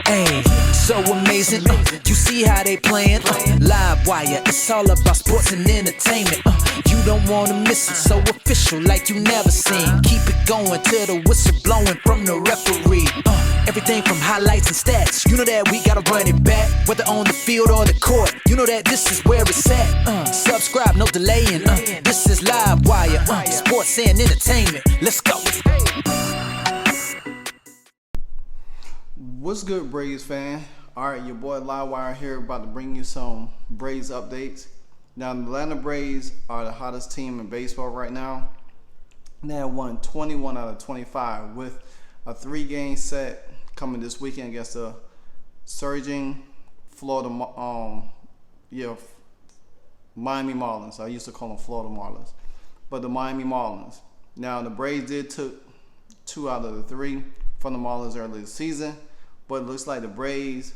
Ayy, so amazing. You see how they playing? LiveWire, it's all about sports and entertainment. You don't wanna miss it, so official like you never seen. Keep it going till the whistle blowing from the referee. Everything from highlights and stats, you know that we gotta run it back. Whether on the field or the court, you know that this is where it's at. Subscribe, no delaying. This is LiveWire, sports and entertainment. Let's go. What's good, Braves fan? Alright, your boy LiveWire here, about to bring you some Braves updates. Now, the Atlanta Braves are the hottest team in baseball right now. They have won 21 out of 25 with a 3-game set coming this weekend against the surging Miami Marlins. I used to call them Florida Marlins, but the Miami Marlins. Now, the Braves did took 2 out of the 3 from the Marlins early this season, but it looks like the Braves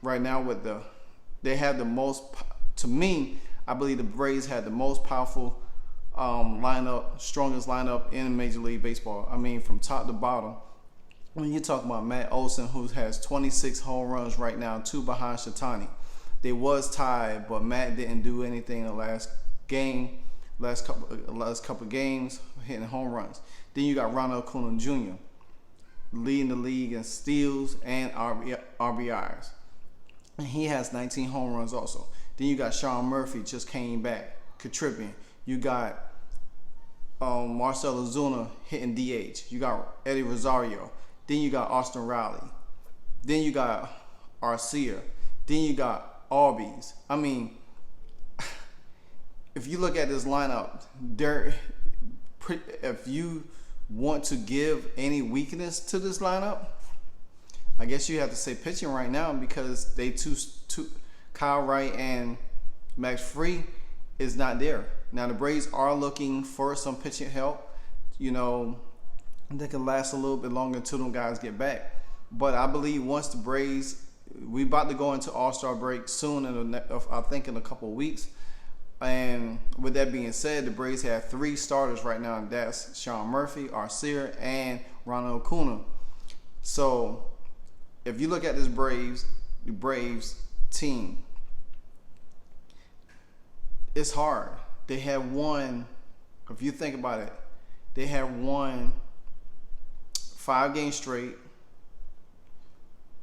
right now they have the most. To me, I believe the Braves had the most powerful lineup, strongest lineup in Major League Baseball. I mean, from top to bottom. When you talk about Matt Olson, who has 26 home runs right now, 2 behind Shatani. They was tied, but Matt didn't do anything in the last couple games, hitting home runs. Then you got Ronald Acuna Jr. leading the league in steals and RBIs. And he has 19 home runs also. Then you got Sean Murphy, just came back, contributing. You got Marcell Ozuna hitting DH. You got Eddie Rosario. Then you got Austin Riley. Then you got Arcia. Then you got Albies. I mean, if you look at this lineup, if you want to give any weakness to this lineup, I guess you have to say pitching right now, because they two Kyle Wright and Max Fried is not there. Now, the Braves are looking for some pitching help. You know, they can last a little bit longer until them guys get back. But I believe once the Braves, we about to go into All-Star break soon, I think in a couple of weeks. And with that being said, the Braves have 3 starters right now, and that's Sean Murphy, Arcia, and Ronald Acuna. So if you look at this the Braves team, it's hard. They have won, if you think about it, they have won 5 games straight.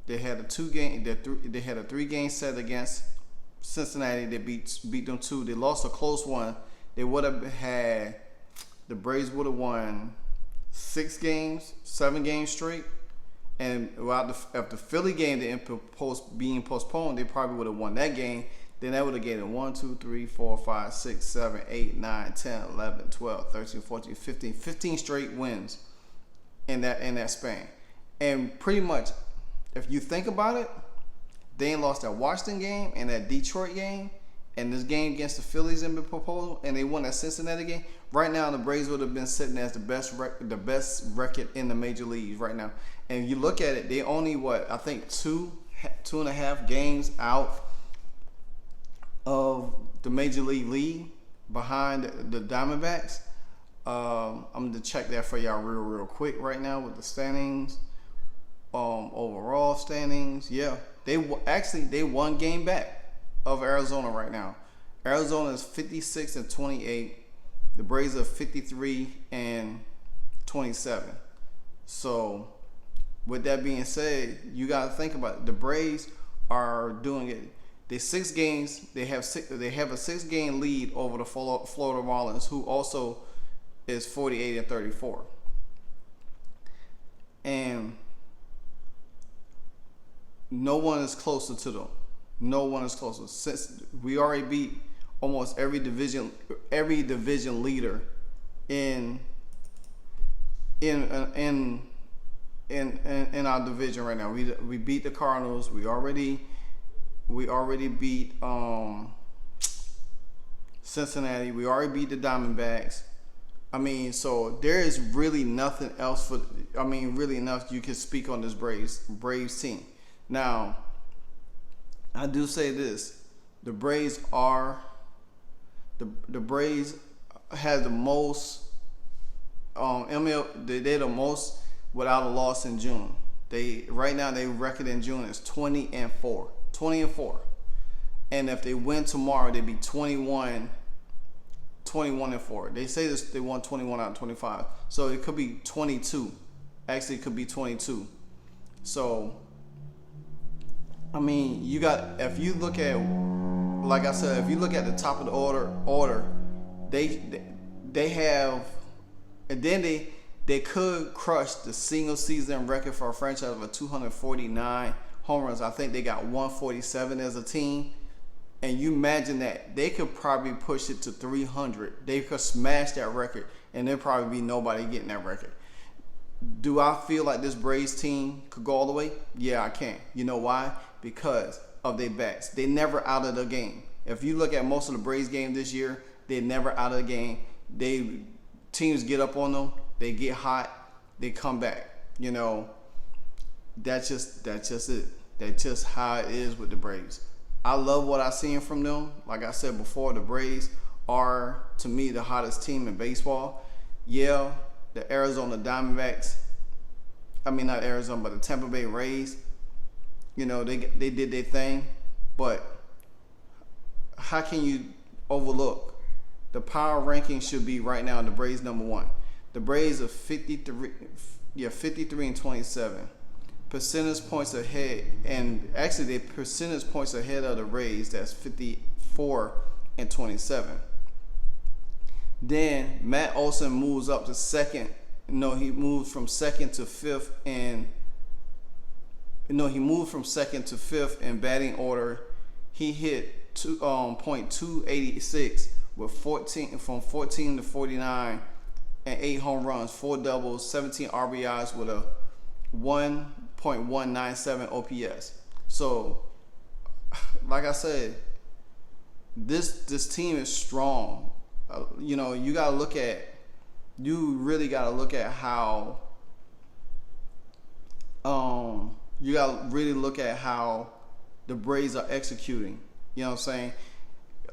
They had a 3-game set against Cincinnati. They beat them 2. They lost a close one. They would have had, the Braves would have won 7 games straight. And if the Philly game being postponed, they probably would have won that game. Then that would have gave them 1, 2, 3, 4, 5, 6, 7, 8, 9, 10, 11, 12, 13, 14, 15 straight wins in that span. And pretty much, if you think about it, they ain't lost that Washington game and that Detroit game and this game against the Phillies in the proposal, and they won that Cincinnati game. Right now, the Braves would have been sitting as the best record in the major leagues right now. And if you look at it, they only I think 2.5 games out of the major league lead behind the Diamondbacks. I'm gonna check that for y'all real quick right now with the standings. Overall standings, yeah, they 1 game back of Arizona right now. Arizona is 56-28. The Braves are 53-27. So with that being said, you gotta think about it. The Braves are doing it. They 6 games. They have a 6-game lead over the Florida Marlins, who also is 48-34. And no one is closer to them. No one is closer. Since we already beat almost every division leader in our division right now. We beat the Cardinals. We already beat Cincinnati. We already beat the Diamondbacks. I mean, so there is really nothing else really enough you can speak on this Braves team. Now, I do say this: the Braves had the most they're the most without a loss in June. Right now they record in June is 20-4. 20-4. And if they win tomorrow, they'd be 21-4. They say they won 21 out of 25. So it could be 22. Actually, it could be 22. So, I mean, if you look at, like I said, if you look at the top of the order, they have, and then they could crush the single season record for a franchise of 249 home runs. I think they got 147 as a team. And you imagine that they could probably push it to 300. They could smash that record, and there'd probably be nobody getting that record. Do I feel like this Braves team could go all the way? Yeah, I can. You know why? Because of their backs. They never out of the game. If you look at most of the Braves games this year, they're never out of the game. Teams get up on them, they get hot, they come back. You know, that's just it. That's just how it is with the Braves. I love what I've seen from them. Like I said before, the Braves are, to me, the hottest team in baseball. Yeah, the Arizona Diamondbacks, I mean not Arizona, but the Tampa Bay Rays, you know, they did their thing. But how can you overlook? The power ranking should be right now the Braves number 1. The Braves are 53-27. Percentage points ahead, and actually they percentage points ahead of the Rays. That's 54-27. Then Matt Olson moves up to second. No, he moved from second to fifth, he moved from second to fifth in batting order. He hit .286 with 14 to 49 and 8 home runs, 4 doubles, 17 RBIs with a 1.197 OPS. So, like I said, this team is strong. You know, you really gotta look at how. You gotta really look at how the Braves are executing. You know what I'm saying?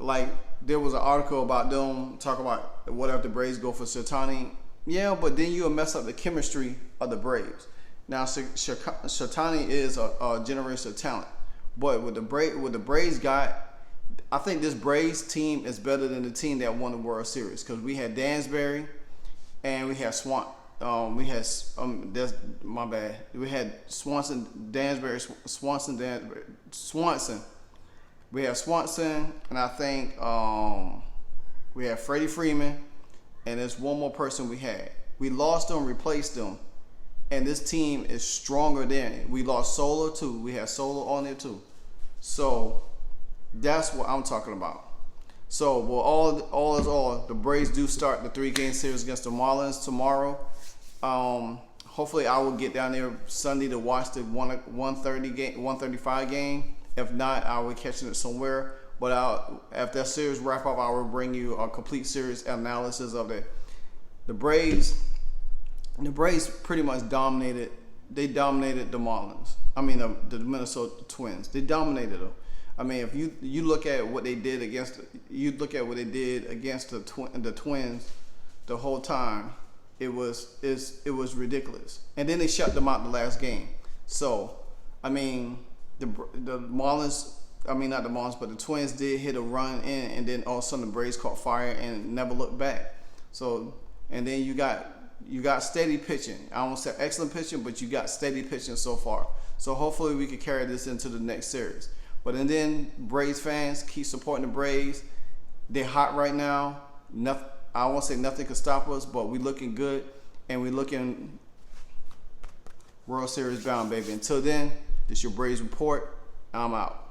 Like, there was an article about them talking about what if the Braves go for Shirtani. Yeah, but then you'll mess up the chemistry of the Braves. Now, Shirtani is a generational talent, but with the Braves got, I think this Braves team is better than the team that won the World Series, because we had Dansbury and we had that's my bad. We had Swanson. We had Swanson, and I think we had Freddie Freeman, and there's one more person we had. We lost them, replaced them, and this team is stronger than it. We lost Solar too. We had Solar on there too. So that's what I'm talking about. So, well, all is all. The Braves do start the 3-game series against the Marlins tomorrow. Hopefully, I will get down there Sunday to watch the 135 game. If not, I will be catching it somewhere. But after that series wrap up, I will bring you a complete series analysis of it. The Braves pretty much dominated. They dominated the Marlins. I mean, the Minnesota Twins. They dominated them. I mean, if you look at what they did against the Twins, the whole time, it was ridiculous. And then they shut them out the last game. So, I mean, the Marlins, I mean not the Marlins, but the Twins did hit a run in, and then all of a sudden the Braves caught fire and never looked back. So, and then you got steady pitching. I won't say excellent pitching, but you got steady pitching so far. So hopefully we can carry this into the next series. But and then Braves fans, keep supporting the Braves. They're hot right now. I won't say nothing can stop us, but we're looking good, and we're looking World Series bound, baby. Until then, this is your Braves Report. I'm out.